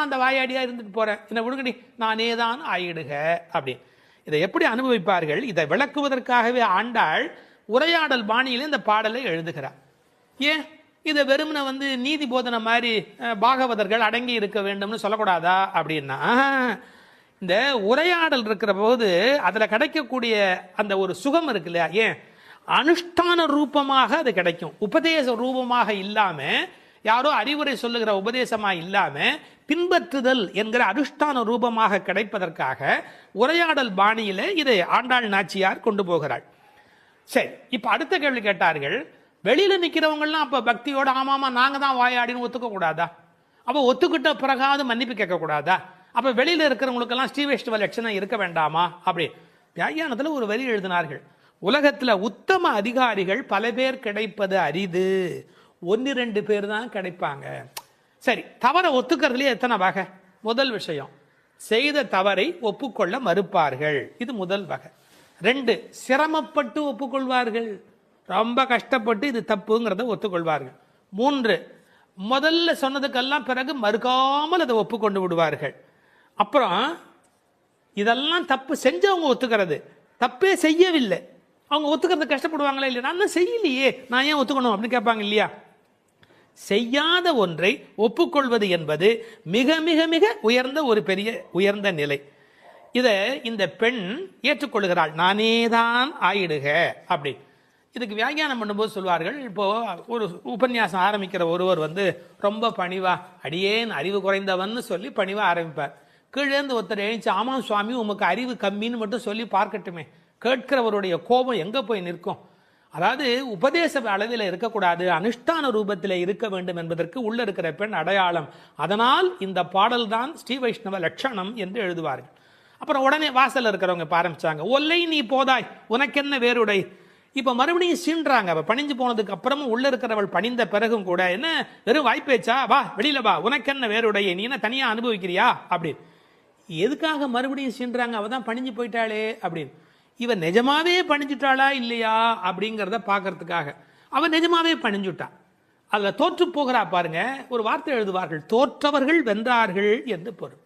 அந்த வாயாடியாக இருந்துட்டு போகிறேன், என்னை விடுங்கடி, நானே தான் ஆயிடுக அப்படின்னு. இதை எப்படி அனுபவிப்பார்கள்? இதை விளக்குவதற்காகவே ஆண்டாள் உரையாடல் பாணியிலே இந்த பாடலை எழுதுகிறார். ஏன் இதை வெறுமனை நீதி போதனை மாதிரி பாகவதர்கள் அடங்கி இருக்க வேண்டும்னு சொல்லக்கூடாதா அப்படின்னா, இந்த உரையாடல் இருக்கிற போது அதில் கிடைக்கக்கூடிய அந்த ஒரு சுகம் இருக்கு இல்லையா, ஏன் அனுஷ்டான ரூபமாக அது கிடைக்கும். உபதேச ரூபமாக இல்லாமல், யாரோ அறிவுரை சொல்லுகிற உபதேசமாக இல்லாமல் பின்பற்றுதல் என்கிற அனுஷ்டான ரூபமாக கிடைப்பதற்காக உரையாடல் பாணியில் இதை ஆண்டாள் நாச்சியார் கொண்டு போகிறாள். சரி, இப்போ அடுத்த கேள்வி கேட்டார்கள், வெளியில் நிற்கிறவங்கலாம் அப்போ பக்தியோட ஆமாமா நாங்கள் தான் வாயாடின்னு ஒத்துக்க கூடாதா? அப்போ ஒத்துக்கிட்ட பிறகாவது மன்னிப்பு கேட்கக்கூடாதா? அப்போ வெளியில் இருக்கிறவங்களுக்கெல்லாம் ஸ்ரீ வைஷ்ணவ லட்சணம் இருக்க வேண்டாமா? அப்படி வியாக்கியானத்தில் ஒரு வரி எழுதினார்கள், உலகத்தில் உத்தம அதிகாரிகள் பல பேர் கிடைப்பது அரிது, 1-2 பேர் தான் கிடைப்பாங்க. சரி, தவறை ஒத்துக்கிறதுலேயே எத்தனை வகை? முதல் விஷயம், செய்த தவறை ஒப்புக்கொள்ள மறுப்பார்கள், இது முதல் வகை. 2, சிரமப்பட்டு ஒப்புக்கொள்வார்கள், ரொம்ப கஷ்டப்பட்டு இது தப்புங்கிறத ஒத்துக்கொள்வார்கள். 3, முதல்ல சொன்னதுக்கெல்லாம் பிறகு மறுக்காமல் அதை ஒப்புக்கொண்டு விடுவார்கள். அப்புறம் இதெல்லாம் தப்பு செஞ்சவங்க ஒத்துக்கிறது, தப்பே செய்யவில்லை அவங்க ஒத்துக்கிறது கஷ்டப்படுவாங்களா இல்லையா? நான் தான் செய்யலையே, நான் ஏன் ஒத்துக்கணும் அப்படின்னு கேட்பாங்க இல்லையா? செய்யாத ஒன்றை ஒப்புக்கொள்வது என்பது மிக மிக மிக உயர்ந்த ஒரு பெரிய உயர்ந்த நிலை. இதை இந்த பெண் ஏற்றுக்கொள்கிறாள், நானே தான் ஆயிடுக அப்படி. இதுக்கு வியாக்கியானம் பண்ணும்போது சொல்வார்கள், இப்போ ஒரு உபன்யாசம் ஆரம்பிக்கிற ஒருவர் ரொம்ப பணிவா அடியேன் அறிவு குறைந்தவன் சொல்லி பணிவா ஆரம்பிப்பார். கீழேந்து ஒருத்தர் எழுச்சி, ஆமாம் சுவாமி உமக்கு அறிவு கம்மின்னு மட்டும் சொல்லி பார்க்கட்டுமே, கேட்கிறவருடைய கோபம் எங்க போய் நிற்கும்? அதாவது உபதேச அளவில் இருக்கக்கூடாது, அனுஷ்டான ரூபத்தில் இருக்க வேண்டும் என்பதற்கு உள்ள இருக்கிற பெண் அடையாளம். அதனால் இந்த பாடல் தான் ஸ்ரீ வைஷ்ணவ லட்சணம் என்று எழுதுவார்கள். அப்புறம் உடனே வாசல் இருக்கிறவங்க ஆரம்பிச்சாங்க, ஒல்லை நீ போதாய் உனக்கென்ன வேறுடை. இப்ப மறுபடியும் சீன்றாங்க. அவ பணிஞ்சு போனதுக்கு அப்புறமும் உள்ள இருக்கிறவள் பணிந்த பிறகும் கூட, என்ன வெறும் வாய்ப்பேச்சா, வா வெளியில வா, உனக்கென்ன வேறுடைய, நீ என்ன தனியா அனுபவிக்கிறியா அப்படின்னு. எதுக்காக மறுபடியும் சீன்றாங்க? அவ தான் பணிஞ்சு போயிட்டாளே அப்படின்னு. இவன் நிஜமாவே பணிஞ்சுட்டாளா இல்லையா அப்படிங்கிறத பார்க்கறதுக்காக அவன் நிஜமாவே பணிஞ்சுட்டான். அதில் தோற்று போகிறா பாருங்க. ஒரு வார்த்தை எழுதுவார்கள், தோற்றவர்கள் வென்றார்கள் என்று பொருள்.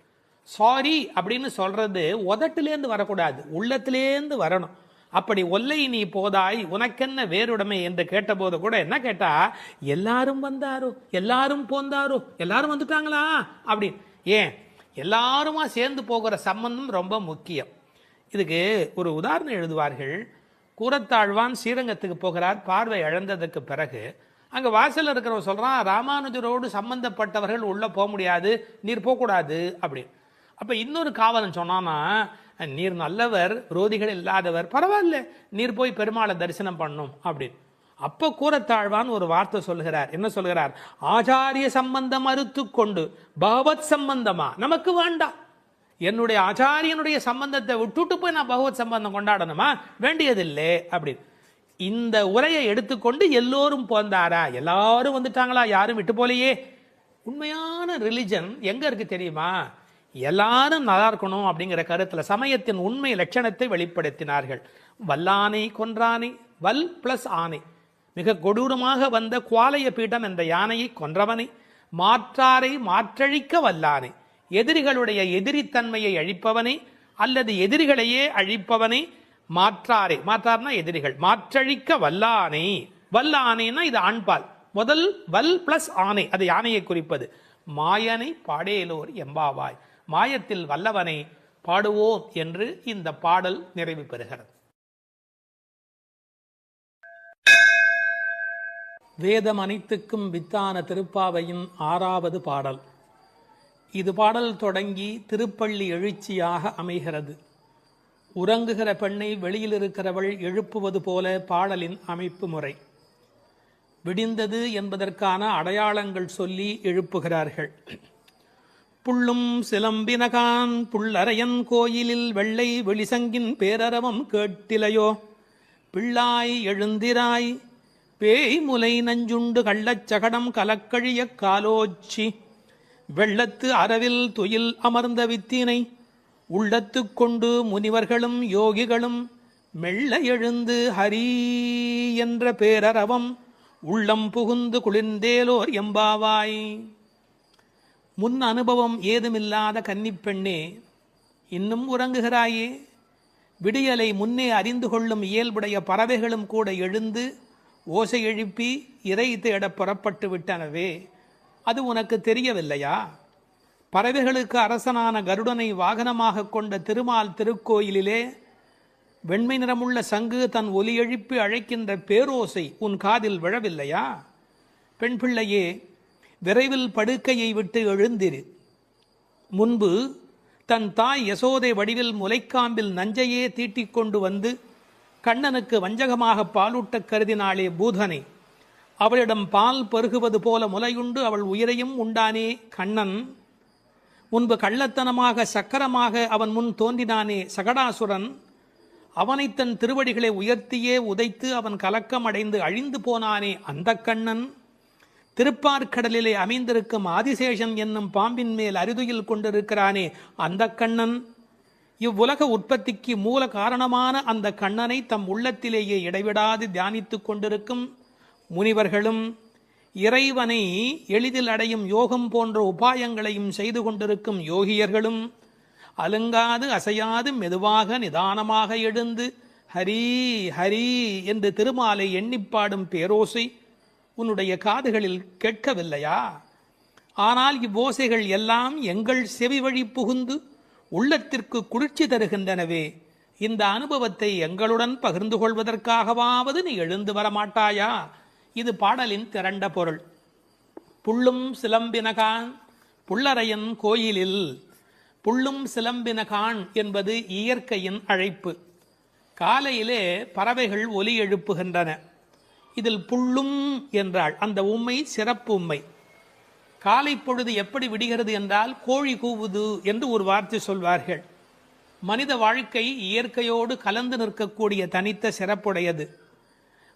சாரி அப்படின்னு சொல்றது உதட்டிலேருந்து வரக்கூடாது, உள்ளத்திலேருந்து வரணும். அப்படி ஒல்லை நீ போதாய் உனக்கென்ன வேறுடைமை என்று கேட்டபோது கூட என்ன கேட்டா, எல்லாரும் வந்தாரோ, எல்லாரும் போந்தாரோ, எல்லாரும் வந்துட்டாங்களா அப்படின்னு. ஏன் எல்லாருமா சேர்ந்து போகிற சம்பந்தம் ரொம்ப முக்கியம். இதுக்கு ஒரு உதாரணம் எழுதுவார்கள். கூரத்தாழ்வான் ஸ்ரீரங்கத்துக்கு போகிறார், பார்வை இழந்ததுக்கு பிறகு அங்கே வாசலில் இருக்கிறவன் சொல்கிறான், ராமானுஜரோடு சம்பந்தப்பட்டவர்கள் உள்ளே போக முடியாது, நீர் போகக்கூடாது அப்படின்னு. அப்போ இன்னொரு காவலன் சொன்னான்னா, நீர் நல்லவர், விரோதிகள் இல்லாதவர், பரவாயில்ல நீர் போய் பெருமாளை தரிசனம் பண்ணும் அப்படின்னு. அப்போ கூரத்தாழ்வான் ஒரு வார்த்தை சொல்கிறார். என்ன சொல்கிறார்? ஆச்சாரிய சம்பந்தம் மறுத்து கொண்டு பகவத் சம்பந்தமா நமக்கு வேண்டாம், என்னுடைய ஆச்சாரியனுடைய சம்பந்தத்தை விட்டுட்டு போய் நான் பகவத் சம்பந்தம் கொண்டாடணுமா? வேண்டியதில்லை அப்படின்னு. இந்த உரையை எடுத்துக்கொண்டு எல்லோரும் போந்தாரா, எல்லாரும் வந்துட்டாங்களா, யாரும் விட்டு போலையே. உண்மையான ரிலிஜன் எங்க இருக்கு தெரியுமா? எல்லாரும் நல்லா இருக்கணும் அப்படிங்கிற கருத்துல சமயத்தின் உண்மை லட்சணத்தை வெளிப்படுத்தினார்கள். வல்லானை கொன்றானை, வல் பிளஸ் ஆனை, மிக கொடூரமாக வந்த குவாலய பீடம் என்ற யானையை கொன்றவனை, மாற்றாரை மாற்றழிக்க வல்லானை, எதிரிகளுடைய எதிரித்தன்மையை அழிப்பவனை அல்லது எதிரிகளையே அழிப்பவனை, மாற்றாரை, மாற்றார்னா எதிரிகள், மாற்றழிக்க வல்லானை. வல்லானைனா இது ஆண்பால், முதல் வல் பிளஸ் ஆனை, அது யானையை குறிப்பது. மாயனை பாடேலோர் எம்பாவாய், மாயத்தில் வல்லவனை பாடுவோம் என்று இந்த பாடல் நிறைவு பெறுகிறது. வேதம் அனைத்துக்கும் வித்தான திருப்பாவையின் 6வது பாடல். இது பாடல் தொடங்கி திருப்பள்ளி எழுச்சியாக அமைகிறது. உறங்குகிற பெண்ணை வெளியில் இருக்கிறவள் எழுப்புவது போல பாடலின் அமைப்பு முறை. விடிந்தது என்பதற்கான அடையாளங்கள் சொல்லி எழுப்புகிறார்கள். புள்ளும் சிலம்பினகான் புள்ளரையன் கோயிலில் வெள்ளை வெளிசங்கின் பேரரவம் கேட்டிலையோ, பிள்ளாய் எழுந்திராய் பேய்முலை நஞ்சுண்டு கள்ளச்சகடம் கலக்கழிய காலோச்சி, வெள்ளத்து அரவில் துயில் அமர்ந்த வித்தினை உள்ளத்து கொண்டு முனிவர்களும் யோகிகளும் மெல்ல எழுந்து ஹரி என்ற பேரரவம் உள்ளம் புகுந்து குளிர்ந்தேலோர் எம்பாவாய். முன் அனுபவம் ஏதுமில்லாத கன்னிப்பெண்ணே, இன்னும் உறங்குகிறாயே? விடியலை முன்னே அறிந்து கொள்ளும் இயல்புடைய பறவைகளும் கூட எழுந்து ஓசை எழுப்பி இறை தேட புறப்பட்டு விட்டனவே, அது உனக்கு தெரியவில்லையா? பறவைகளுக்கு அரசனான கருடனை வாகனமாக கொண்ட திருமால் திருக்கோயிலிலே வெண்மை நிறமுள்ள சங்கு தன் ஒலி எழுப்பி அழைக்கின்ற பேரோசை உன் காதில் விழவில்லையா? பெண் பிள்ளையே, விரைவில் படுக்கையை விட்டு எழுந்திரு. முன்பு தன் தாய் யசோதை வடிவில் முலைக்காம்பில் நஞ்சையே தீட்டிக் கொண்டு வந்து கண்ணனுக்கு வஞ்சகமாக பாலூட்ட கருதினாளே பூதனை. அவளிடம் பால் பருகுவது போல முலையுண்டு அவள் உயிரையும் உண்டானே கண்ணன். முன்பு கள்ளத்தனமாக சக்கரமாக அவன் முன் தோன்றினானே சகடாசுரன். அவனை தன் திருவடிகளை உயர்த்தியே உதைத்து அவன் கலக்கம் அடைந்து அழிந்து போனானே அந்த கண்ணன். திருப்பார்கடலிலே அமைந்திருக்கும் ஆதிசேஷன் என்னும் பாம்பின் மேல் அரிதுயில் கொண்டிருக்கிறானே அந்த கண்ணன். இவ்வுலக உற்பத்திக்கு மூல காரணமான அந்த கண்ணனை தம் உள்ளத்திலேயே இடைவிடாது தியானித்து கொண்டிருக்கும் முனிவர்களும், இறைவனை எளிதில் அடையும் யோகம் போன்ற உபாயங்களையும் செய்து கொண்டிருக்கும் யோகியர்களும் அலுங்காது அசையாது மெதுவாக நிதானமாக எழுந்து ஹரி ஹரி என்று திருமாலை எண்ணிப்பாடும் பேரோசை உன்னுடைய காதுகளில் கேட்கவில்லையா? ஆனால் இவ்வோசைகள் எல்லாம் எங்கள் செவி வழி புகுந்து உள்ளத்திற்கு குளிர்ச்சி தருகின்றனவே. இந்த அனுபவத்தை எங்களுடன் பகிர்ந்து கொள்வதற்காகவாவது நீ எழுந்து வரமாட்டாயா? இது பாடலின் திரண்ட பொருள். புள்ளும் சிலம்பினகான் புள்ளரையன் கோயிலில். புள்ளும் சிலம்பினகான் என்பது இயற்கையின் அழைப்பு. காலையிலே பறவைகள் ஒலி எழுப்புகின்றன. இதில் புள்ளும் என்றால் அந்த உம்மை சிறப்பு உம்மை. காலை பொழுது எப்படி விடுகிறது என்றால் கோழி கூவுது என்று ஒரு வார்த்தை சொல்வார்கள். மனித வாழ்க்கை இயற்கையோடு கலந்து நிற்கக்கூடிய தனித்த சிறப்புடையது.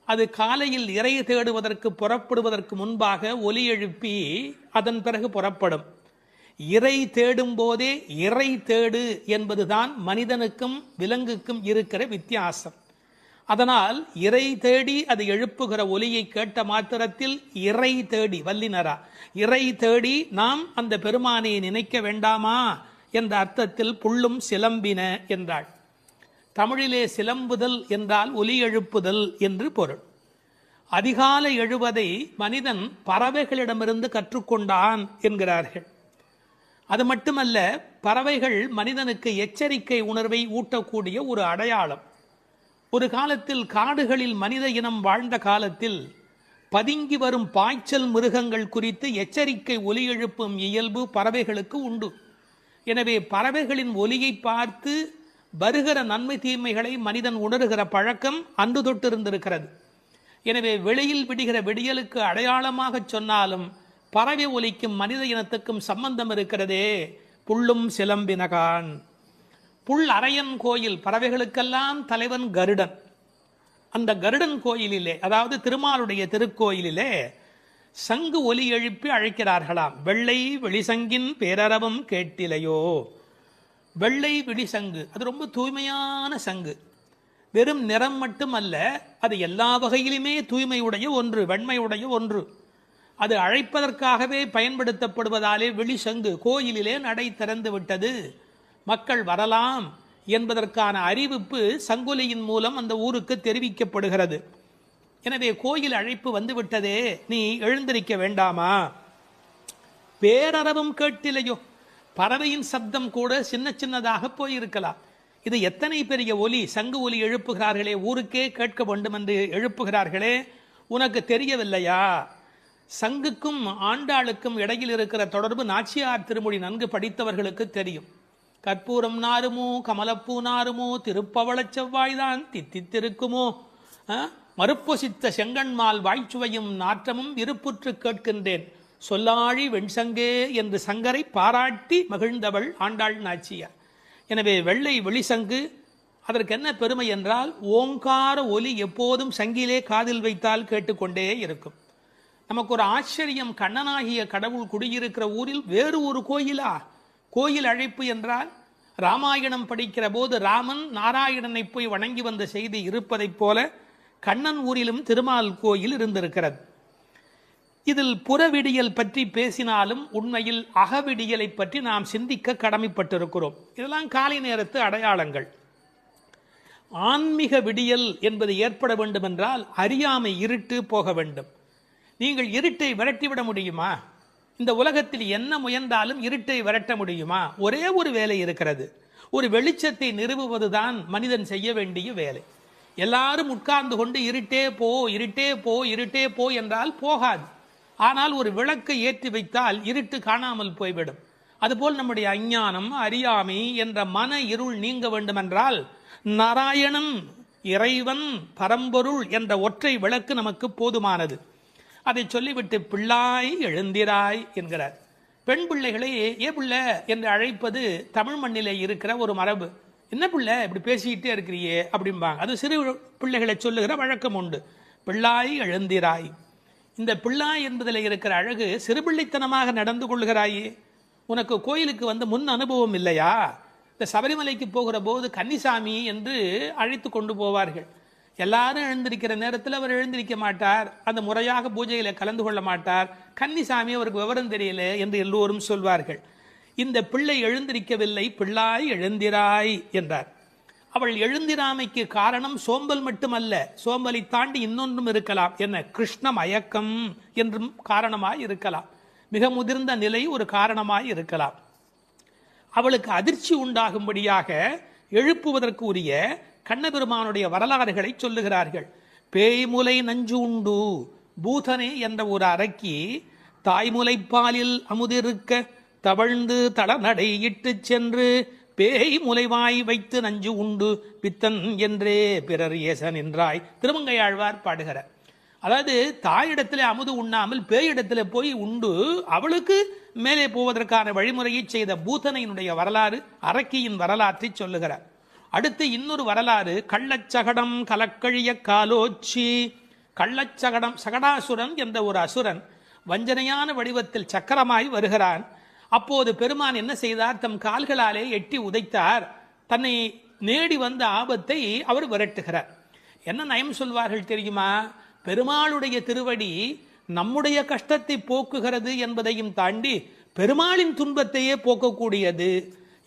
அது காலையில் இறை தேடுவதற்கு புறப்படுவதற்கு முன்பாக ஒலி எழுப்பி அதன் பிறகு புறப்படும். இறை தேடும் போதே இறை தேடு என்பதுதான் மனிதனுக்கும் விலங்குக்கும் இருக்கிற வித்தியாசம். அதனால் இறை தேடி அது எழுப்புகிற ஒலியை கேட்ட மாத்திரத்தில் இறை தேடி வல்லினரா இறை தேடி நாம் அந்த பெருமானை நினைக்க வேண்டாமா என்ற அர்த்தத்தில் புள்ளும் சிலம்பின என்றாள். தமிழிலே சிலம்புதல் என்றால் ஒலி எழுப்புதல் என்று பொருள். அதிகாலை எழுவதை மனிதன் பறவைகளிடமிருந்து கற்றுக்கொண்டான் என்கிறார்கள். அது மட்டுமல்ல, பறவைகள் மனிதனுக்கு எச்சரிக்கை உணர்வை ஊட்டக்கூடிய ஒரு அடையாளம். ஒரு காலத்தில் காடுகளில் மனித இனம் வாழ்ந்த காலத்தில் பதுங்கி வரும் பாய்ச்சல் மிருகங்கள் குறித்து எச்சரிக்கை ஒலி எழுப்பும் இயல்பு பறவைகளுக்கு உண்டு. எனவே பறவைகளின் ஒலியை பார்த்து வருகிற நன்மை தீமைகளை மனிதன் உணர்கிற பழக்கம் அன்று தொட்டிருந்திருக்கிறது. எனவே வெளியில் விடுகிற விடியலுக்கு அடையாளமாக சொன்னாலும் பறவை ஒலிக்கும் மனித இனத்துக்கும் சம்பந்தம் இருக்கிறதே. புள்ளும் சிலம்பினகான். புல் அரையன் கோயில், பறவைகளுக்கெல்லாம் தலைவன் கருடன். அந்த கருடன் கோயிலிலே, அதாவது திருமாலுடைய திருக்கோயிலிலே சங்கு ஒலி எழுப்பி அழைக்கிறார்களாம். வெள்ளை வெளிசங்கின் பேரரவம் கேட்டிலையோ. வெள்ளை வெளிசங்கு அது ரொம்ப தூய்மையான சங்கு. வெறும் நிறம் மட்டுமல்ல, அது எல்லா வகையிலுமே தூய்மையுடைய ஒன்று, வெண்மையுடைய ஒன்று. அது அழைப்பதற்காகவே பயன்படுத்தப்படுவதாலே வெளிசங்கு கோயிலிலே நடை திறந்து விட்டது, மக்கள் வரலாம் என்பதற்கான அறிவிப்பு சங்கொலியின் மூலம் அந்த ஊருக்கு தெரிவிக்கப்படுகிறது. எனவே கோயில் அழைப்பு வந்துவிட்டதே, நீ எழுந்திருக்க வேண்டாமா? பேரரவும் கேட்டிலையோ. பறவையின் சப்தம் கூட சின்ன சின்னதாக போயிருக்கலாம். இது எத்தனை பெரிய ஒலி, சங்கு ஒலி எழுப்புகிறார்களே, ஊருக்கே கேட்க வேண்டும் என்று எழுப்புகிறார்களே, உனக்கு தெரியவில்லையா? சங்குக்கும் ஆண்டாளுக்கும் இடையில் இருக்கிற தொடர்பு நாச்சியார் திருமொழி நன்கு படித்தவர்களுக்கு தெரியும். கற்பூரம் நாருமோ கமலப்பூ நாருமோ திருப்பவளச் செவ்வாய்தான் தித்தித்திருக்குமோ, மறுப்பொசித்த செங்கண்மால் வாய்ச்சுவையும் நாற்றமும் விருப்புற்று கேட்கின்றேன் சொல்லாழி வெண்சங்கே என்று சங்கரை பாராட்டி மகிழ்ந்தவள் ஆண்டாள் நாச்சியார். எனவே வெள்ளை வெளிசங்கு, அதற்கு என்ன பெருமை என்றால் ஓங்கார ஒலி எப்போதும் சங்கிலே காதில் வைத்தால் கேட்டுக்கொண்டே இருக்கும். நமக்கு ஒரு ஆச்சரியம், கண்ணனாகிய கடவுள் குடியிருக்கிற ஊரில் வேறு ஒரு கோயிலா? கோயில் அழைப்பு என்றால் ராமாயணம் படிக்கிற போது ராமன் நாராயணனை போய் வணங்கி வந்த செய்தி இருப்பதைப் போல கண்ணன் ஊரிலும் திருமால் கோயில் இருந்திருக்கிறது. இதில் புறவிடியல் பற்றி பேசினாலும் உண்மையில் அகவிடியலை பற்றி நாம் சிந்திக்க கடமைப்பட்டிருக்கிறோம். இதெல்லாம் காலை நேரத்து அடையாளங்கள். ஆன்மீக விடியல் என்பது ஏற்பட வேண்டும் என்றால் அறியாமை, இருட்டு போக வேண்டும். நீங்கள் இருட்டை விரட்டிவிட முடியுமா? இந்த உலகத்தில் என்ன முயன்றாலும் இருட்டை விரட்ட முடியுமா? ஒரே ஒரு வேலை இருக்கிறது. ஒரு வெளிச்சத்தை நிறுவுவதுதான் மனிதன் செய்ய வேண்டிய வேலை. எல்லாரும் உட்கார்ந்து கொண்டு இருட்டே போ, இருட்டே போ, இருட்டே போ என்றால் போகாது. ஆனால் ஒரு விளக்கை ஏற்றி வைத்தால் இருட்டு காணாமல் போய்விடும். அதுபோல் நம்முடைய அஞ்ஞானம், அறியாமை என்ற மன இருள் நீங்க வேண்டுமென்றால் நாராயணன், இறைவன், பரம்பொருள் என்ற ஒற்றை விளக்கு நமக்கு போதுமானது. அதை சொல்லிவிட்டு பிள்ளாய் எழுந்திராய் என்கிறார். பெண் பிள்ளைகளை ஏ பிள்ளை என்று அழைப்பது தமிழ் மண்ணிலே இருக்கிற ஒரு மரபு. என்ன பிள்ளை இப்படி பேசிக்கிட்டே இருக்கிறியே அப்படிம்பாங்க. அது சிறு பிள்ளைகளை சொல்லுகிற வழக்கம் உண்டு. பிள்ளாய் எழுந்திராய். இந்த பிள்ளாய் என்பதில் இருக்கிற அழகு, சிறுபிள்ளைத்தனமாக நடந்து கொள்கிறாயே. உனக்கு கோயிலுக்கு வந்து முன் அனுபவம் இல்லையா? இந்த சபரிமலைக்கு போகிற போது கன்னிசாமி என்று அழைத்து கொண்டு போவார்கள். எல்லாரும் எழுந்திருக்கிற நேரத்தில் அவர் எழுந்திருக்க மாட்டார், அந்த முறையாக பூஜையில் கலந்து கொள்ள மாட்டார். கன்னிசாமி அவருக்கு விவரம் தெரியல என்று எல்லோரும் சொல்வார்கள். இந்த பிள்ளை எழுந்திருக்கவில்லை, பிள்ளாய் எழுந்திராய் என்றார். அவள் எழுந்திராமைக்கு காரணம் சோம்பல் மட்டுமல்ல, சோம்பலை தாண்டி இன்னொன்றும் இருக்கலாம். என்ன? கிருஷ்ண மயக்கம் என்றும் காரணமாய் இருக்கலாம். மிக முதிர்ந்த நிலை ஒரு காரணமாய் இருக்கலாம். அவளுக்கு அதிர்ச்சி உண்டாகும்படியாக எழுப்புவதற்கு உரிய கண்ணபெருமானுடைய வரலாறுகளை சொல்லுகிறார்கள். பேய்முலை நஞ்சு உண்டு பூதனே என்ற ஒரு அரக்கி தாய்முலைப்பாலில் அமுதிருக்க தவழ்ந்து தளநடை இட்டு சென்று பேய் முலைவாய் வைத்து நஞ்சு உண்டு பித்தன் என்றே பிறர் ஏசன் என்றாய் திருமங்கையாழ்வார் பாடுகிறார். அதாவது தாயிடத்திலே அமுது உண்ணாமல் பேயிடத்திலே போய் உண்டு அவளுக்கு மேலே போவதற்கான வழிமுறையை செய்த பூதனையினுடைய வரலாறு, அரக்கியின் வரலாற்றை சொல்லுகிறார். அடுத்து இன்னொரு வரலாறு, கள்ளச்சகடம் கலக்கழிய காலோச்சி. கள்ளச்சகடம், சகடாசுரன் என்ற ஒரு அசுரன் வஞ்சனையான வடிவத்தில் சக்கரமாய் வருகிறான். அப்போது பெருமான் என்ன செய்தார்? தம் கால்களாலே எட்டி உதைத்தார். தன்னை நேடி வந்த ஆபத்தை அவர் விரட்டுகிறார். என்ன நயம் சொல்வார்கள் தெரியுமா? பெருமாளுடைய திருவடி நம்முடைய கஷ்டத்தை போக்குகிறது என்பதையும் தாண்டி பெருமாளின் துன்பத்தையே போக்கக்கூடியது.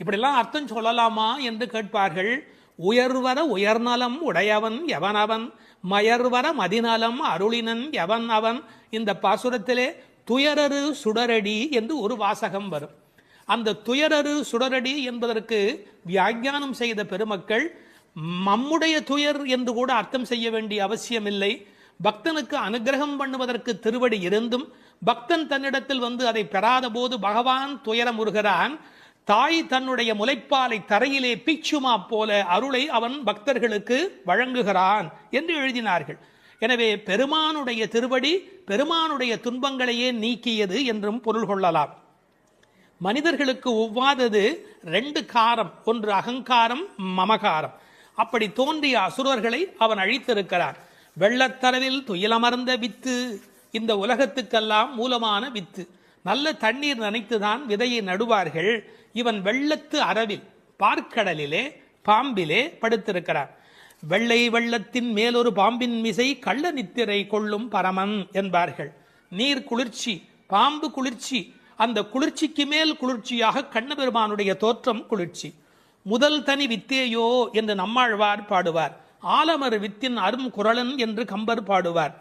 இப்படிலாம் அர்த்தம் சொல்லலாமா என்று கேட்பார்கள். உயர்வர உயர்நலம் உடையவன் எவனவன், மயர்வர மதிநலம் அருளினன் எவன் அவன். இந்த பாசுரத்திலே துயரரு சுடரடி என்று ஒரு வாசகம் வரும். அந்த துயரரு சுடரடி என்பதற்கு வியாக்கியானம் செய்த பெருமக்கள் நம்முடைய துயர் என்று கூட அர்த்தம் செய்ய வேண்டிய அவசியமில்லை. பக்தனுக்கு அனுகிரகம் பண்ணுவதற்கு திருவடி இருந்தும் பக்தன் தன்னிடத்தில் வந்து அதை பெறாத போது பகவான் துயரமுறுகிறான். தாய் தன்னுடைய முலைப்பாலை தரையிலே பிச்சுமா போல அருளை அவன் பக்தர்களுக்கு வழங்குகிறான் என்று எழுதினார்கள். எனவே பெருமானுடைய திருவடி பெருமானுடைய துன்பங்களையே நீக்கியது என்றும் பொருள் கொள்ளலாம். மனிதர்களுக்கு ஒவ்வாதது ரெண்டு காரம், ஒன்று அகங்காரம், மமகாரம். அப்படி தோன்றிய அசுரர்களை அவன் அழித்திருக்கிறான். வெள்ளத்தரவில் துயிலமர்ந்த வித்து, இந்த உலகத்துக்கெல்லாம் மூலமான வித்து. நல்ல தண்ணீர் நனைத்துதான் விதையை நடுவார்கள். இவன் வெள்ளத்து அரவில் பார்க்கடலிலே பாம்பிலே படுத்திருக்கிறான். வெள்ளை வெள்ளத்தின் மேலொரு பாம்பின் மிசை கள்ள நித்திரை கொள்ளும் பரமன் என்பார்கள். நீர் குளிர்ச்சி, பாம்பு குளிர்ச்சி, அந்த குளிர்ச்சிக்கு மேல் குளிர்ச்சியாக கண்ணபெருமானுடைய தோற்றம் குளிர்ச்சி. முதல் தனி வித்தேயோ என்று நம்மாழ்வார் பாடுவார். ஆலமர் வித்தின் அரும் குரலன் என்று கம்பர் பாடுவார்.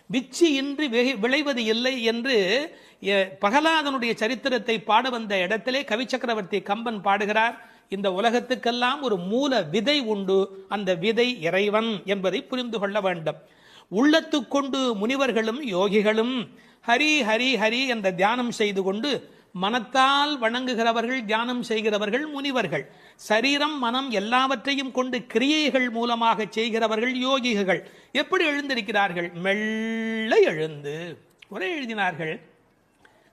விச்சி இன்றி விளைவது இல்லை என்று பகலாதனுடைய சரித்திரத்தை பாட வந்த இடத்திலே கவி சக்கரவர்த்தி கம்பன் பாடுகிறார். இந்த உலகத்துக்கெல்லாம் ஒரு மூல விதை உண்டு, அந்த விதை இறைவன் என்பதை புரிந்து கொள்ள வேண்டும். உள்ளத்து கொண்டு முனிவர்களும் யோகிகளும் ஹரி ஹரி ஹரி என்ற தியானம் செய்து கொண்டு மனத்தால் வணங்குகிறவர்கள், தியானம் செய்கிறவர்கள் முனிவர்கள். சரீரம் மனம் எல்லாவற்றையும் கொண்டு கிரியைகள் மூலமாக செய்கிறவர்கள் யோகிகள். எப்படி எழுந்திருக்கிறார்கள்? மெல்ல எழுந்து. ஒரே எழுதினார்கள்,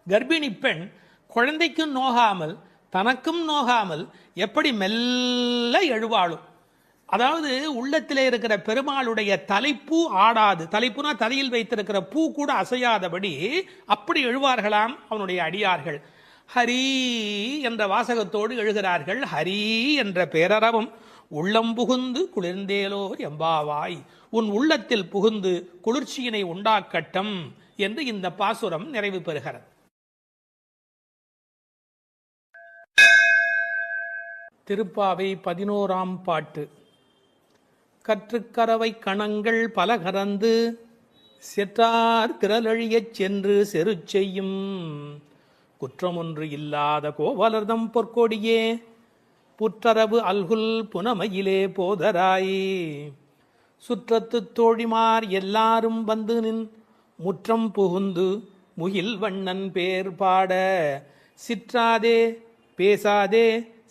கர்ப்பிணி பெண் குழந்தைக்கும் நோகாமல் தனக்கும் நோகாமல் எப்படி மெல்ல எழுவாளும். அதாவது உள்ளத்திலே இருக்கிற பெருமாளுடைய தலைப்பூ ஆடாது, தலைப்புனா தலையில் வைத்திருக்கிற பூ கூட அசையாதபடி அப்படி எழுவார்களாம் அவனுடைய அடியார்கள். ஹரி என்ற வாசகத்தோடு எழுகிறார்கள். ஹரி என்ற பேரறவும் உள்ளம் புகுந்து குளிர்ந்தேலோர் எம்பாவாய், உன் உள்ளத்தில் புகுந்து குளிர்ச்சியினை உண்டாக்கட்டும் என்று இந்த பாசுரம் நிறைவு பெறுகிறது. திருப்பாவை 11ஆம் பாட்டு. கற்றுக்கரவை கணங்கள் பல கறந்து செற்றார் திரளழியச் சென்று செரு செய்யும் குற்றமொன்று இல்லாத கோவலர்தம் பொற்கொடியே புற்றரவு அல்குல் புனமையிலே போதராய் சுற்றத்து தோழிமார் எல்லாரும் வந்து நின் முற்றம் புகுந்து முகில் வண்ணன் பேர் பாட சிற்றாதே பேசாதே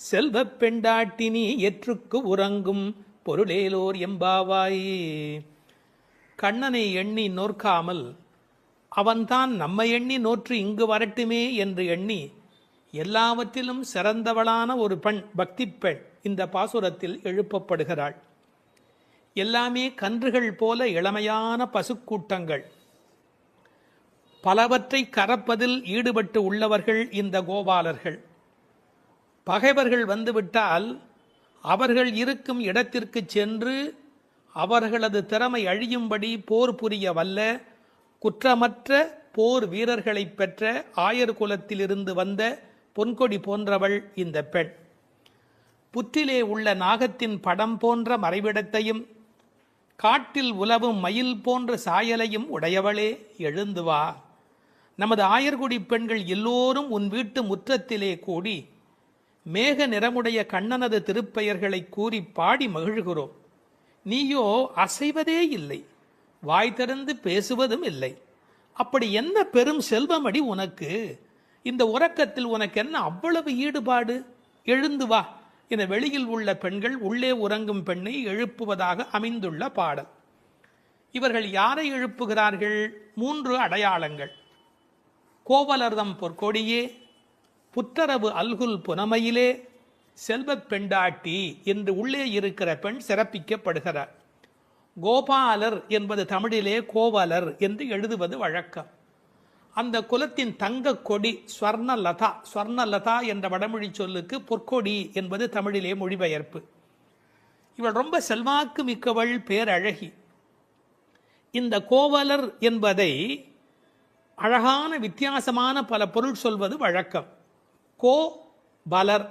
செல்வப் பெண்டாட்டினி எற்றுக்கு உறங்கும் பொருளேலோர் எம்பாவாய். கண்ணனை எண்ணி நோற்காமல் அவன்தான் நம்மை எண்ணி நோற்று இங்கு வரட்டுமே என்று எண்ணி எல்லாவற்றிலும் சிறந்தவளான ஒரு பெண், பக்தி பெண் இந்த பாசுரத்தில் எழுப்பப்படுகிறாள். எல்லாமே கன்றுகள் போல இளமையான பசுக்கூட்டங்கள், பலவற்றை கறப்பதில் ஈடுபட்டு உள்ளவர்கள் இந்த கோபாலர்கள். பகைவர்கள் வந்துவிட்டால் அவர்கள் இருக்கும் இடத்திற்கு சென்று அவர்களது திறமை அழியும்படி போர் புரிய வல்ல குற்றமற்ற போர் வீரர்களை பெற்ற ஆயர் குலத்திலிருந்து வந்த பொன்கொடி போன்றவள் இந்த பெண். புற்றிலே உள்ள நாகத்தின் படம் போன்ற மறைவிடத்தையும் காட்டில் உலவும் மயில் போன்ற சாயலையும் உடையவளே, எழுந்து வா. நமது ஆயர்குடி பெண்கள் எல்லோரும் உன் வீட்டு முற்றத்திலே கூடி மேக நிறமுடைய கண்ணனது திருப்பெயர்களை கூறி பாடி மகிழ்கிறோம். நீயோ அசைவதே இல்லை, வாய் திறந்து பேசுவதும் இல்லை. அப்படி என்ன பெரும் செல்வமடி உனக்கு? இந்த உறக்கத்தில் உனக்கு என்ன அவ்வளவு ஈடுபாடு? எழுந்து வா என வெளியில் உள்ள பெண்கள் உள்ளே உறங்கும் பெண்ணை எழுப்புவதாக அமைந்துள்ள பாடல். இவர்கள் யாரை எழுப்புகிறார்கள்? 3 அடையாளங்கள். கோவலர்தம் பொற்கொடியே, புற்றரவு அல்குல் புனமையிலே, செல்வப் பெண்டாட்டி என்று உள்ளே இருக்கிற பெண் சிறப்பிக்கப்படுகிறார். கோபாலர் என்பது தமிழிலே கோவலர் என்று எழுதுவது வழக்கம். அந்த குலத்தின் தங்க கொடி ஸ்வர்ணலதா, ஸ்வர்ணலதா என்ற வடமொழி சொல்லுக்கு பொற்கொடி என்பது தமிழிலே மொழிபெயர்ப்பு. இவள் ரொம்ப செல்வாக்கு மிக்கவள், பேரழகி. இந்த கோவலர் என்பதை அழகான வித்தியாசமான பல பொருள் சொல்வது வழக்கம். கோ பலர்,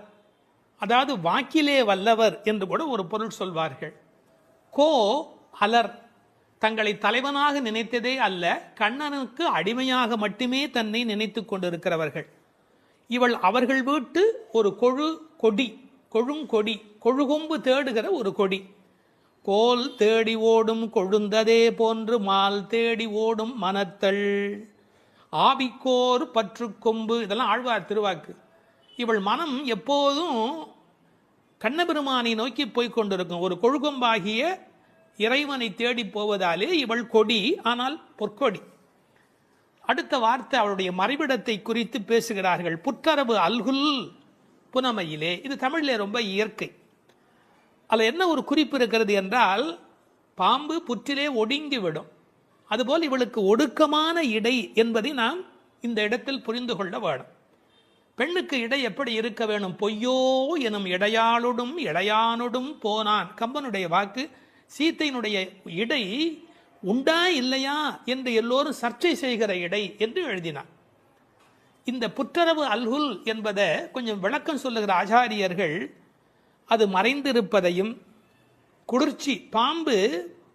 அதாவது வாக்கிலே வல்லவர் என்று கூட ஒரு பொருள் சொல்வார்கள். கோ அலர், தங்களை தலைவனாக நினைத்ததே அல்ல, கண்ணனுக்கு அடிமையாக மட்டுமே தன்னை நினைத்து கொண்டிருக்கிறவர்கள். இவள் அவர்கள் வீட்டு ஒரு கொடி, கொழுங்கொடி, கொழுகொம்பு தேடுகிற ஒரு கொடி. கோல் தேடி ஓடும் கொழுந்ததே போன்று மால் தேடி ஓடும் மனத்தள் ஆவிக்கோர் பற்று கொம்பு, இதெல்லாம் ஆழ்வார் திருவாக்கு. இவள் மனம் எப்போதும் கண்ணபெருமானை நோக்கி போய்கொண்டிருக்கும். ஒரு கொழுகொம்பாகிய இறைவனை தேடி போவதாலே இவள் கொடி, ஆனால் பொற்கொடி. அடுத்த வார்த்தை அவளுடைய மறைவிடத்தை குறித்து பேசுகிறார்கள். புற்றரவு அல்குல் புனமையிலே, இது தமிழிலே ரொம்ப இயற்கை. அதில் என்ன ஒரு குறிப்பு இருக்கிறது என்றால், பாம்பு புற்றிலே ஒடுங்கிவிடும், அதுபோல் இவளுக்கு ஒடுக்கமான இடை என்பதை நாம் இந்த இடத்தில் புரிந்து கொள்ள வேணும். பெண்ணுக்கு இடை எப்படி இருக்க வேணும்? பொய்யோ எனும் இடையாளோடும் இடையானோடும் போனான், கம்பனுடைய வாக்கு. சீத்தையினுடைய இடை உண்டா இல்லையா என்று எல்லோரும் சர்ச்சை செய்கிற இடை என்று எழுதினார். இந்த புற்றரவு அல்குல் என்பதை கொஞ்சம் விளக்கம் சொல்லுகிற ஆச்சாரியர்கள் அது மறைந்திருப்பதையும், குளிர்ச்சி, பாம்பு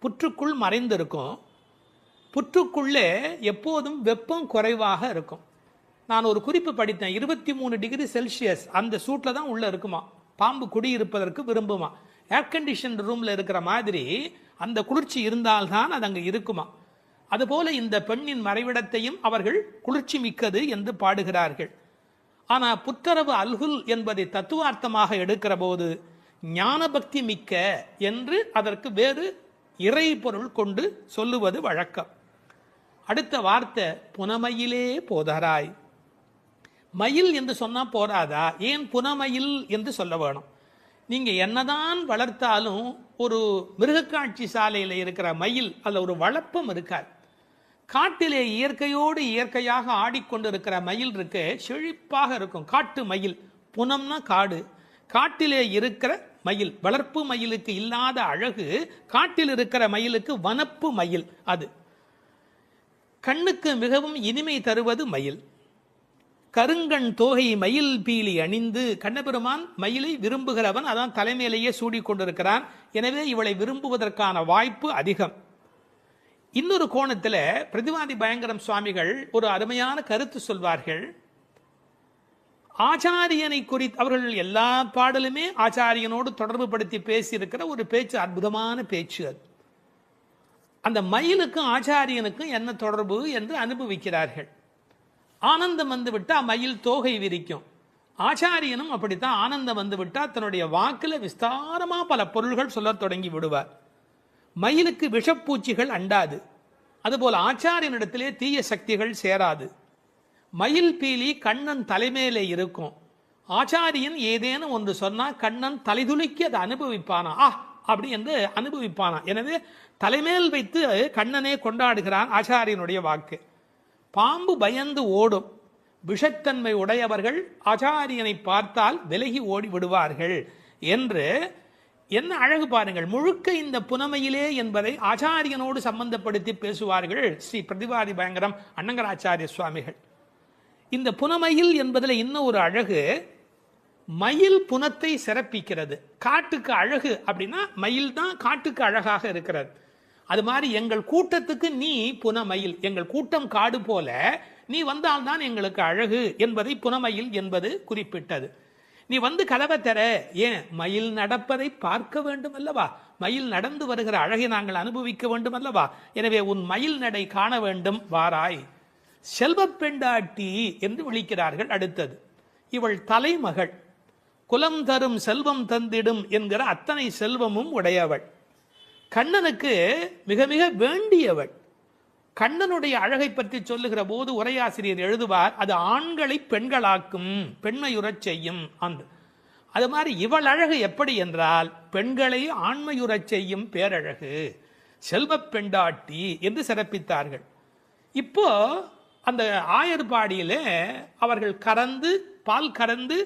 புற்றுக்குள் மறைந்திருக்கும், புற்றுக்குள்ளே எப்போதும் வெப்பம் குறைவாக இருக்கும். நான் ஒரு குறிப்பு படித்தேன், 23 டிகிரி செல்சியஸ் அந்த சூட்டில் தான் உள்ளே இருக்குமா பாம்பு குடியிருப்பதற்கு விரும்புமா. ஏர் கண்டிஷன் ரூமில் இருக்கிற மாதிரி அந்த குளிர்ச்சி இருந்தால்தான் அது அங்கே இருக்குமா. அதுபோல இந்த பெண்ணின் மறைவிடத்தையும் அவர்கள் குளிர்ச்சி மிக்கது என்று பாடுகிறார்கள். ஆனால் புற்றரவு அல்குல் என்பதை தத்துவார்த்தமாக எடுக்கிற போது ஞான பக்தி மிக்க என்று அதற்கு வேறு இறை பொருள் கொண்டு சொல்லுவது வழக்கம். அடுத்த வார்த்தை புனமையிலே போதராய். மயில் என்று சொன்னா போராதா? ஏன் புனமயில் என்று சொல்ல வேணும்? நீங்க என்னதான் வளர்த்தாலும் ஒரு மிருகக்காட்சி சாலையில் இருக்கிற மயில் அதில் ஒரு வளப்பம் இருக்காது. காட்டிலே இயற்கையோடு இயற்கையாக ஆடிக்கொண்டிருக்கிற மயில் இருக்கு, செழிப்பாக இருக்கும். காட்டு மயில், புனம்னா காடு, காட்டிலே இருக்கிற மயில். வளர்ப்பு மயிலுக்கு இல்லாத அழகு காட்டில் இருக்கிற மயிலுக்கு வனப்பு மயில். அது கண்ணுக்கு மிகவும் இனிமை தருவது மயில். கருங்கண் தோகை மயில் பீலி அணிந்து, கண்ணபெருமான் மயிலை விரும்புகிறவன், அதான் தலைமையிலேயே சூடிக்கொண்டிருக்கிறான். எனவே இவளை விரும்புவதற்கான வாய்ப்பு அதிகம். இன்னொரு கோணத்தில் பிரதிவாதி பயங்கரம் சுவாமிகள் ஒரு அருமையான கருத்து சொல்வார்கள். ஆச்சாரியனை குறித்து அவர்கள் எல்லா பாடலுமே ஆச்சாரியனோடு தொடர்பு படுத்தி பேசியிருக்கிற ஒரு பேச்சு, அற்புதமான பேச்சு அது. அந்த மயிலுக்கும் ஆச்சாரியனுக்கும் என்ன தொடர்பு என்று அனுபவிக்கிறார்கள். ஆனந்தம் வந்து விட்டா மயில் தோகை விரிக்கும். ஆச்சாரியனும் அப்படித்தான், ஆனந்தம் வந்து விட்டா தன்னுடைய வாக்குல விஸ்தாரமா பல பொருள்கள் சொல்ல தொடங்கி விடுவார். மயிலுக்கு விஷப்பூச்சிகள் அண்டாது, அதுபோல ஆச்சாரியனிடத்திலே தீய சக்திகள் சேராது. மயில் பீலி கண்ணன் தலைமையிலே இருக்கும். ஆச்சாரியன் ஏதேனும் ஒன்று சொன்னா கண்ணன் தலைதுளிக்கு அதை அனுபவிப்பானா, அப்படி என்று அனுபவிப்பானா. எனவே தலைமேல் வைத்து கண்ணனே கொண்டாடுகிறான் ஆச்சாரியனுடைய வாக்கு. பாம்பு பயந்து ஓடும், விஷத்தன்மை உடையவர்கள் ஆச்சாரியனை பார்த்தால் விலகி ஓடி விடுவார்கள் என்று என்ன அழகு பாருங்கள். முழுக்க இந்த புனமையிலே என்பதை ஆச்சாரியனோடு சம்பந்தப்படுத்தி பேசுவார்கள் ஸ்ரீ பிரதிவாதி பயங்கரம் அண்ணங்கராச்சாரிய சுவாமிகள். இந்த புனமையில் என்பதில் இன்னும் ஒரு அழகு, மயில் புனத்தை சிறப்பிக்கிறது. காட்டுக்கு அழகு அப்படின்னா மயில் தான் காட்டுக்கு அழகாக இருக்கிறது. அது மாதிரி எங்கள் கூட்டத்துக்கு நீ புனமயில், எங்கள் கூட்டம் காடு போல நீ வந்தால்தான் எங்களுக்கு அழகு என்பதை புனமயில் என்பது குறிப்பிட்டது. நீ வந்து கதவை தர, ஏன் மயில் நடப்பதை பார்க்க வேண்டும் அல்லவா, மயில் நடந்து வருகிற அழகை நாங்கள் அனுபவிக்க வேண்டும் அல்லவா. எனவே உன் மயில் நடை காண வேண்டும், வாராய். செல்வ பெண்டாட்டி என்று விളിக்கிறார்கள். அடுத்தது, இவள் தலைமகள், குலம் தரும் செல்வம் தந்திடும் என்கிற அத்தனை செல்வமும் உடையவள், கண்ணனுக்கு மிக மிக வேண்டியவள். கண்ணனுடைய அழகை பற்றி சொல்லுகிற போது உரையாசிரியர் எழுதுவார், அது ஆண்களை பெண்களாக்கும், பெண்மையுறச் செய்யும். அது மாதிரி இவள் அழகு எப்படி என்றால் பெண்களை ஆண்மையுறச் செய்யும் பேரழகு, செல்வ பெண்டாட்டி என்று சிறப்பித்தார்கள். இப்போ அந்த ஆயர்பாடியிலே அவர்கள் கறந்து பால் கறந்து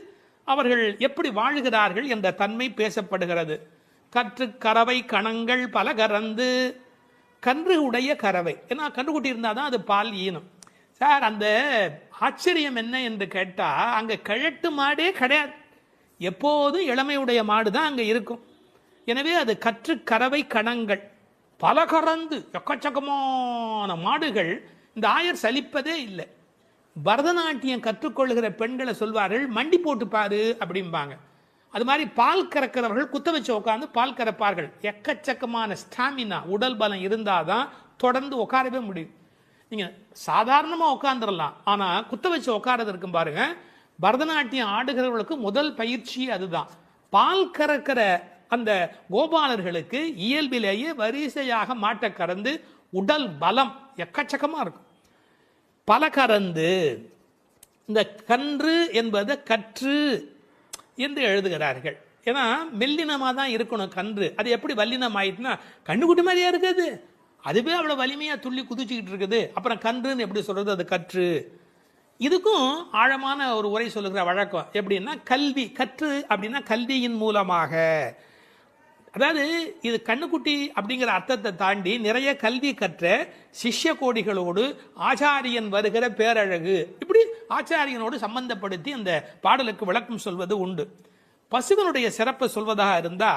அவர்கள் எப்படி வாழுகிறார்கள் என்ற தன்மை பேசப்படுகிறது. கற்று கறவை கணங்கள் பல கறந்து, கன்று உடைய கறவை, ஏன்னா கன்றுக்குட்டி இருந்தால் தான் அது பால் ஈனும். சார், அந்த ஆச்சரியம் என்ன என்று கேட்டால் அங்கே கிழட்டு மாடே கிடையாது, எப்போதும் இளமையுடைய மாடு தான் அங்கே இருக்கும். எனவே அது கற்று கறவை கணங்கள் பல கறந்து, எக்கச்சக்கமான மாடுகள். இந்த ஆயர் சலிப்பதே இல்லை. பரதநாட்டியம் கற்றுக்கொள்கிற பெண்களை சொல்வார்கள், மண்டி போட்டு பாரு அப்படிம்பாங்க. அது மாதிரி பால் கறக்கிறவர்கள் குத்த வச்சு உட்காந்து பால் கறப்பார்கள். எக்கச்சக்கமான ஸ்டாமினா, உடல் பலம் இருந்தாதான் தொடர்ந்து உட்காரவே முடியும். நீங்க சாதாரணமா உட்காந்துடலாம், ஆனா குத்த வச்சு உட்காரது இருக்கும் பாருங்க. பரதநாட்டியம் ஆடுகிறவர்களுக்கு முதல் பயிற்சி அதுதான். பால் கறக்கிற அந்த கோபாலர்களுக்கு இயல்பிலேயே வரிசையாக மாட்டை கறந்து உடல் பலம் எக்கச்சக்கமா இருக்கும். பல கறந்து, இந்த கன்று என்பது கற்று என்று எழுதுகிறார்கள். ஏன்னா மெல்லினமாக தான் இருக்கணும் கன்று. அது எப்படி வல்லினம் ஆயிட்டுனா கண்ணுக்குட்டி மாதிரியா இருக்குது, அதுவே அவ்வளோ வலிமையாக துள்ளி குதிச்சுக்கிட்டு இருக்குது. அப்புறம் கன்றுன்னு எப்படி சொல்றது, அது கற்று. இதுக்கும் ஆழமான ஒரு உரை சொல்லுகிற வழக்கம் எப்படின்னா, கல்வி கற்று அப்படின்னா கல்வியின் மூலமாக. அதாவது இது கண்ணுக்குட்டி அப்படிங்கிற அர்த்தத்தை தாண்டி நிறைய கல்வி கற்ற சிஷ்ய கோடிகளோடு ஆச்சாரியன் வருகிற பேரழகு, இப்படி ஆச்சாரியனோடு சம்பந்தப்படுத்தி அந்த பாடலுக்கு விளக்கம் சொல்வது உண்டு. பசுவனுடைய சிறப்பை சொல்வதாக இருந்தா,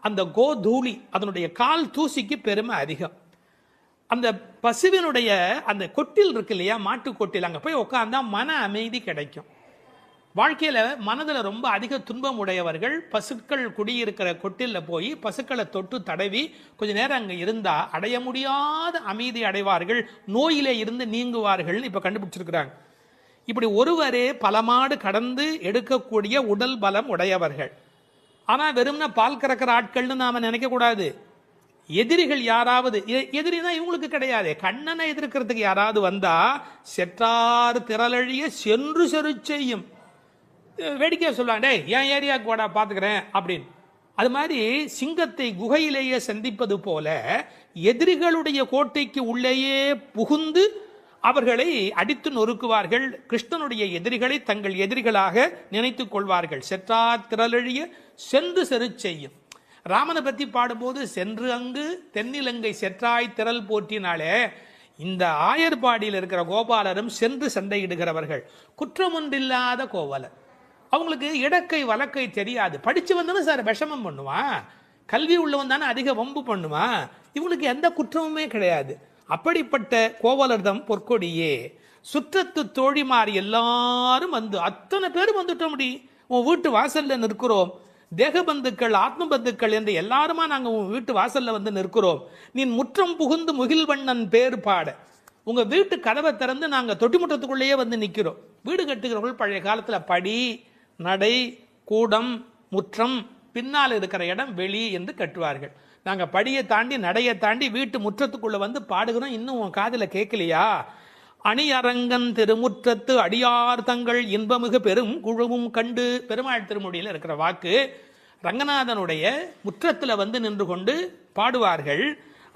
அந்த கோதூளி, அதனுடைய கால் தூசிக்கு பெருமை அதிகம். அந்த பசுவினுடைய அந்த கொட்டில் இருக்கு இல்லையா, மாட்டு கொட்டில், அங்கே போய் உட்கார்ந்தா மன அமைதி கிடைக்கும். வாழ்க்கையில் மனதில் ரொம்ப அதிக துன்பம் உடையவர்கள் பசுக்கள் குடியிருக்கிற கொட்டில் போய் பசுக்களை தொட்டு தடவி கொஞ்ச நேரம் அங்கே இருந்தால் அடைய முடியாத அமைதி அடைவார்கள், நோயிலே இருந்து நீங்குவார்கள். இப்போ கண்டுபிடிச்சிருக்கிறாங்க. இப்படி ஒருவரே பல மாடு கடந்து எடுக்கக்கூடிய உடல் பலம் உடையவர்கள். ஆனால் வெறும்னா பால் கறக்கிற ஆட்கள்னு நாம் நினைக்கக்கூடாது. எதிரிகள் யாராவது, எதிரினா இவங்களுக்கு கிடையாது, கண்ணனை எதிர்க்கிறதுக்கு யாராவது வந்தா செற்றாறு திரளழிய சென்று செரு செய்யும். வேடிக்கையா சொல்லுவாங்க, டேய் என் ஏரியாவுக்கு வாடா பார்த்துக்கிறேன் அப்படின்னு. அது மாதிரி சிங்கத்தை குகையிலேயே சந்திப்பது போல எதிரிகளுடைய கோட்டைக்கு உள்ளேயே புகுந்து அவர்களை அடித்து நொறுக்குவார்கள். கிருஷ்ணனுடைய எதிரிகளை தங்கள் எதிரிகளாக நினைத்துக் கொள்வார்கள். செற்றார் திரளழிய சென்று செரு செய்யும். ராமனை பற்றி பாடும்போது சென்று அங்கு தென்னிலங்கை செற்றாய் திரள் போற்றினாலே, இந்த ஆயர்பாடியில் இருக்கிற கோபாலரும் சென்று சண்டையிடுகிறவர்கள். குற்றம் ஒன்றில்லாத கோவலர். அவங்களுக்கு இடக்கை வழக்கை தெரியாது. படிச்சு வந்தவன் சார் விஷமம் பண்ணுவான், கல்வி உள்ளவன் தானே அதிக வம்பு பண்ணுவான். இவங்களுக்கு எந்த குற்றமுமே கிடையாது. அப்படிப்பட்ட கோவலர்தம் பொற்கொடியே சுற்றத்து தோழிமார் எல்லாரும் வந்து அத்தனை பேரும் வந்துட்டோம். முடி உன் வீட்டு வாசல்ல நிற்கிறோம். தேக பந்துக்கள் ஆத்ம பந்துக்கள் என்று எல்லாருமா நாங்க உன் வீட்டு வாசல்ல வந்து நிற்கிறோம். நீ முற்றம் புகுந்து முகில்வண்ணன் பேர் பாட உங்க வீட்டு கதவை திறந்து நாங்க தொட்டிமுற்றத்துக்குள்ளேயே வந்து நிற்கிறோம். வீடு கட்டுகிறவர்கள் பழைய காலத்துல படி, நடை, கூடம், முற்றம், பின்னால் இருக்கிற இடம் வெளி என்று கட்டுவார்கள். நாங்க படியை தாண்டி நடையை தாண்டி வீட்டு முற்றத்துக்குள்ள வந்து பாடுகிறோம். இன்னும் உன் காதுல கேட்கலையா? அணியரங்கன் திருமுற்றத்து அடியார் தங்கள் இன்பமிகு பெரும் குழுவும் கண்டு. பெருமாள் திருமொழியில் இருக்கிற வாக்கு. ரங்கநாதனுடைய முற்றத்தில் வந்து நின்று கொண்டு பாடுவார்கள்.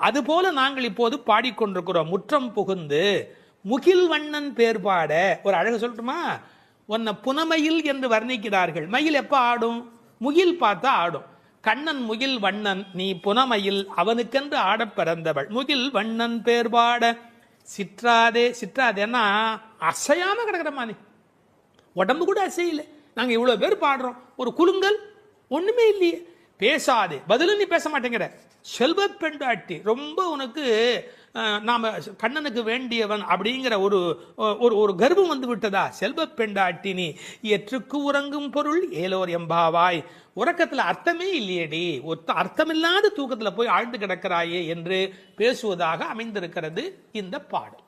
அதுபோல நாங்கள் இப்போது பாடிக்கொண்டிருக்கிறோம். முற்றம் புகுந்து முகில் வண்ணன் பேர் பாட. ஒரு அழகு சொல்லட்டுமா? உன்னை புனமயில் என்று வர்ணிக்கிறார்கள். மயில் எப்ப ஆடும்? முகில் பார்த்தா ஆடும். கண்ணன் முகில் வண்ணன், நீ புனமயில், அவனுக்கென்று ஆட பிறந்தவள். முகில் வண்ணன் பேர் பாட சிற்றாதே. சிற்றாதேன்னா அசையாம கிடக்கிறமா, நீ உடம்பு கூட அசையில. நாங்க இவ்வளவு பேர் பாடுறோம், ஒரு குலுங்கல் ஒண்ணுமே இல்லையே. பேசாதே, பதிலும் நீ பேச மாட்டேங்கிற. செல்வ பெண்டாட்டி, ரொம்ப உனக்கு நாம கண்ணனுக்கு வேண்டியவன் அப்படிங்கிற ஒரு ஒரு கர்வம் வந்து விட்டதா? செல்வ பெண்டாட்டி நீ எற்றுக்கு உறங்கும் பொருள் ஏலோர் எம்பாவாய். உறக்கத்துல அர்த்தமே இல்லையேடி, அர்த்தமில்லாத தூக்கத்துல போய் ஆழ்ந்து கிடக்கிறாயே என்று பேசுவதாக அமைந்திருக்கிறது இந்த பாடல்.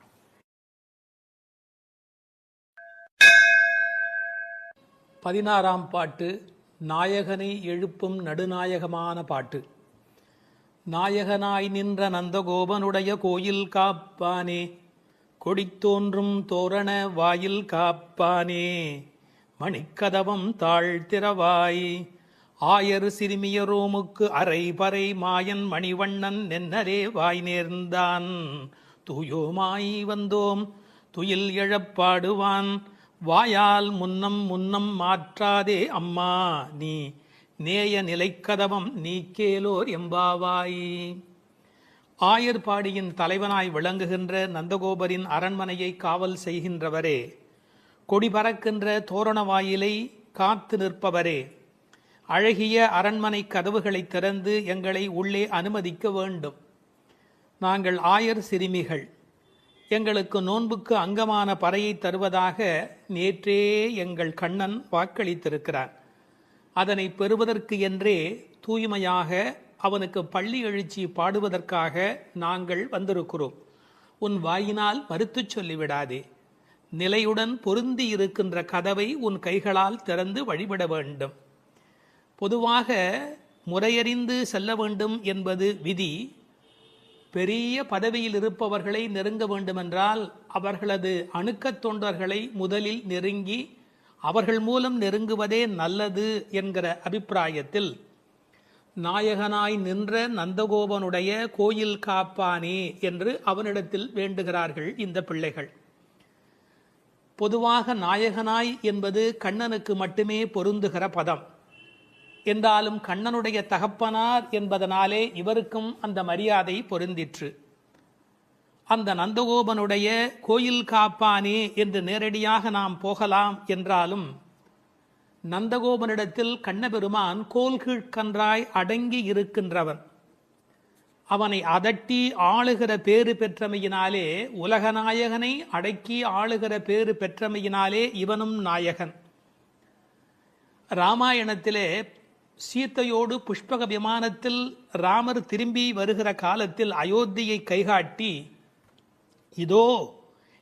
16ஆம் பாட்டு நாயகனை எழுப்பும் நடுநாயகமான பாட்டு. நாயகனாய் நின்ற நந்தகோபனுடைய கோயில் காப்பானே, கொடித்தோன்றும் தோரண வாயில் காப்பானே, மணிக்கதவம் தாழ்த்திரவாய், ஆயர் சிறுமியரோமுக்கு அரை பறை மாயன் மணிவண்ணன் நென்னரே வாய் நேர்ந்தான், தூயோமாய் வந்தோம் துயில் எழப்பாடுவான், வாயால் முன்னம் முன்னம் மாற்றாதே அம்மா நீ, நேய நிலைக்கதவம் நீக்கேலோர் எம்பாவாய். ஆயர்பாடியின் தலைவனாய் விளங்குகின்ற நந்தகோபரின் அரண்மனையை காவல் செய்கின்றவரே, கொடி பறக்கின்ற தோரண வாயிலை காத்து நிற்பவரே, அழகிய அரண்மனை கதவுகளை திறந்து எங்களை உள்ளே அனுமதிக்க வேண்டும். நாங்கள் ஆயர் சிறுமிகள். எங்களுக்கு நோன்புக்கு அங்கமான பறையை தருவதாக நேற்றே எங்கள் கண்ணன் வாக்களித்திருக்கிறார். அதனை பெறுவதற்கு என்றே தூய்மையாக அவனுக்கு பள்ளி எழுச்சி பாடுவதற்காக நாங்கள் வந்திருக்கிறோம். உன் வாயினால் மறுத்துச் சொல்லிவிடாதே. நிலையுடன் பொருந்தி இருக்கின்ற கதவை உன் கைகளால் திறந்து வழிபட வேண்டும். பொதுவாக முறையறிந்து செல்ல வேண்டும் என்பது விதி. பெரிய பதவியில் இருப்பவர்களை நெருங்க வேண்டுமென்றால் அவர்களது அணுக்கத் தொண்டர்களை முதலில் நெருங்கி அவர்கள் மூலம் நெருங்குவதே நல்லது என்கிற அபிப்பிராயத்தில் நாயகனாய் நின்ற நந்தகோபனுடைய கோயில் காப்பானே என்று அவனிடத்தில் வேண்டுகிறார்கள் இந்த பிள்ளைகள். பொதுவாக நாயகனாய் என்பது கண்ணனுக்கு மட்டுமே பொருந்துகிற பதம் என்றாலும் கண்ணனுடைய தகப்பனார் என்பதனாலே இவருக்கும் அந்த மரியாதை பொருந்திற்று. அந்த நந்தகோபனுடைய கோயில் காப்பானே என்று நேரடியாக நாம் போகலாம் என்றாலும் நந்தகோபனிடத்தில் கண்ணபெருமான் கோல்கீழ்கன்றாய் அடங்கி இருக்கின்றவன். அவனை அதட்டி ஆளுகிற பேறு பெற்றமையினாலே, உலகநாயகனை அடக்கி ஆளுகிற பேறு பெற்றமையினாலே இவனும் நாயகன். ராமாயணத்திலே சீத்தையோடு புஷ்பக விமானத்தில் ராமர் திரும்பி வருகிற காலத்தில் அயோத்தியை கைகாட்டி, இதோ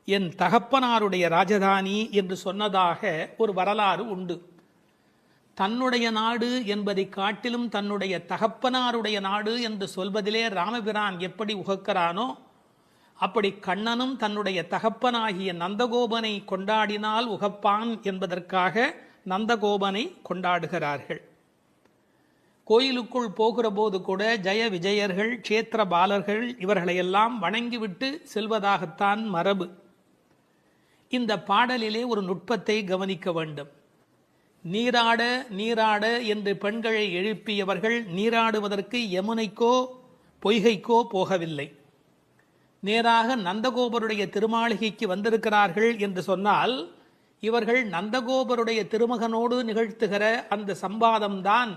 என் தகப்பனாருடைய ராஜதானி என்று சொன்னதாக ஒரு வரலாறு உண்டு. தன்னுடைய நாடு என்பதை காட்டிலும் தன்னுடைய தகப்பனாருடைய நாடு என்று சொல்வதிலே ராமபிரான் எப்படி உகக்கிறானோ அப்படி கண்ணனும் தன்னுடைய தகப்பனாகிய நந்தகோபனை கொண்டாடினால் உகப்பான் என்பதற்காக நந்தகோபனை கொண்டாடுகிறார்கள். கோயிலுக்குள் போகிற போது கூட ஜெய விஜயர்கள், க்ஷேத்திர பாலர்கள் இவர்களையெல்லாம் வணங்கிவிட்டு செல்வதாகத்தான் மரபு. இந்த பாடலிலே ஒரு நுட்பத்தை கவனிக்க வேண்டும். நீராட நீராட என்று பெண்களை எழுப்பியவர்கள் நீராடுவதற்கு யமுனைக்கோ பொய்கைக்கோ போகவில்லை. நேராக நந்தகோபருடைய திருமாளிகைக்கு வந்திருக்கிறார்கள் என்று சொன்னால் இவர்கள் நந்தகோபருடைய திருமகனோடு நிகழ்த்துகிற அந்த சம்பாதம்தான்